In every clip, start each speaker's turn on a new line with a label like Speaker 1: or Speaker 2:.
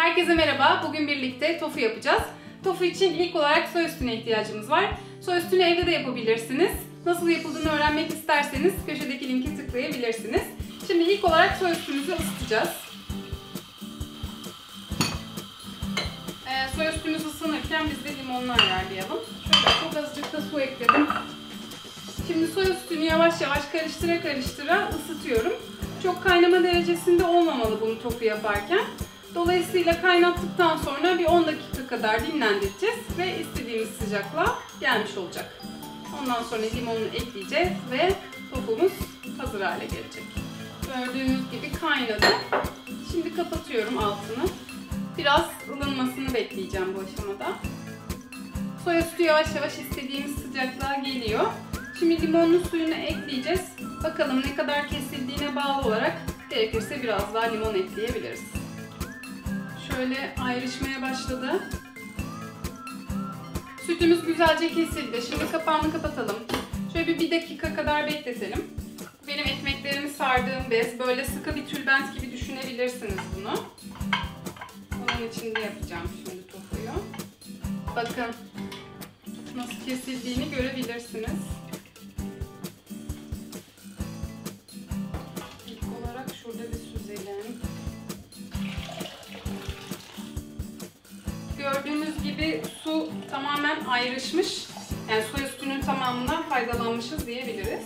Speaker 1: Herkese merhaba. Bugün birlikte tofu yapacağız. Tofu için ilk olarak soya sütüne ihtiyacımız var. Soya sütünü evde de yapabilirsiniz. Nasıl yapıldığını öğrenmek isterseniz köşedeki linki tıklayabilirsiniz. Şimdi ilk olarak soya sütümüzü ısıtacağız. Soya sütümüz ısınırken biz de limonlu ayarlayalım. Şöyle çok azıcık da su ekledim. Şimdi soya sütünü yavaş yavaş karıştıra ısıtıyorum. Çok kaynama derecesinde olmamalı bunu tofu yaparken. Dolayısıyla kaynattıktan sonra bir 10 dakika kadar dinlendireceğiz ve istediğimiz sıcaklığa gelmiş olacak. Ondan sonra limonunu ekleyeceğiz ve tofumuz hazır hale gelecek. Gördüğünüz gibi kaynadı. Şimdi kapatıyorum altını. Biraz ılınmasını bekleyeceğim bu aşamada. Soya sütü yavaş yavaş istediğimiz sıcaklığa geliyor. Şimdi limonlu suyunu ekleyeceğiz. Bakalım ne kadar kesildiğine bağlı olarak gerekirse biraz daha limon ekleyebiliriz. Şöyle ayrışmaya başladı. Sütümüz güzelce kesildi. Şimdi kapağını kapatalım. Şöyle bir dakika kadar bekletelim. Benim ekmeklerimi sardığım bez. Böyle sıkı bir tülbent gibi düşünebilirsiniz bunu. Onun içinde yapacağım şimdi tofuyu. Bakın nasıl kesildiğini görebilirsiniz. İlk olarak şurada bir süzelim. Gördüğünüz gibi su tamamen ayrışmış. Yani soya sütünün tamamından faydalanmışız diyebiliriz.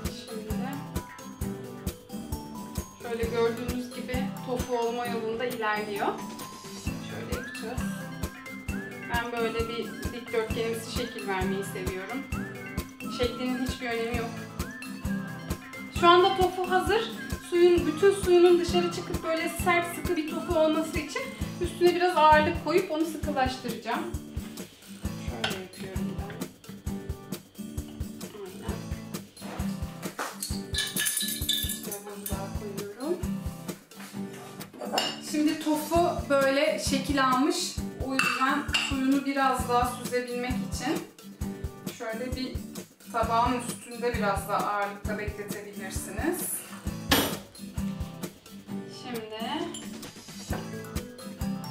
Speaker 1: Şimdi şöyle gördüğünüz gibi tofu olma yolunda ilerliyor. Şöyle yapacağız. Ben böyle bir dikdörtgenimsi şekil vermeyi seviyorum. Şeklinin hiçbir önemi yok. Şu anda tofu hazır. Bütün suyunun dışarı çıkıp böyle sert sıkı bir tofu olması için üstüne biraz ağırlık koyup onu sıkılaştıracağım. Şöyle yapıyorum ben. Aynen. Biraz daha koyuyorum. Şimdi tofu böyle şekil almış. O yüzden suyunu biraz daha süzebilmek için şöyle bir tabağın üstünde biraz daha ağırlıkta bekletebilirsiniz. Şimdi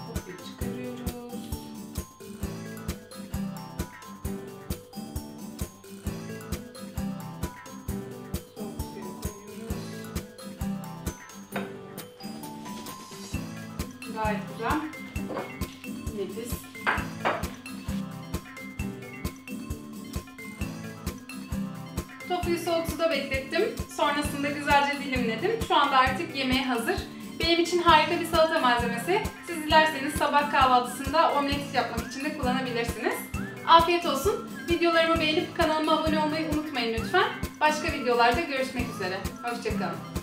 Speaker 1: tofuyu çıkarıyoruz. Soğuk suyu koyuyoruz. Gayet güzel. Nefis. Tofuyu soğuk suda beklettim. Sonrasında güzelce dilimledim. Şu anda artık yemeğe hazır. Benim için harika bir salata malzemesi. Siz dilerseniz sabah kahvaltısında omlet yapmak için de kullanabilirsiniz. Afiyet olsun. Videolarımı beğenip kanalıma abone olmayı unutmayın lütfen. Başka videolarda görüşmek üzere. Hoşça kalın.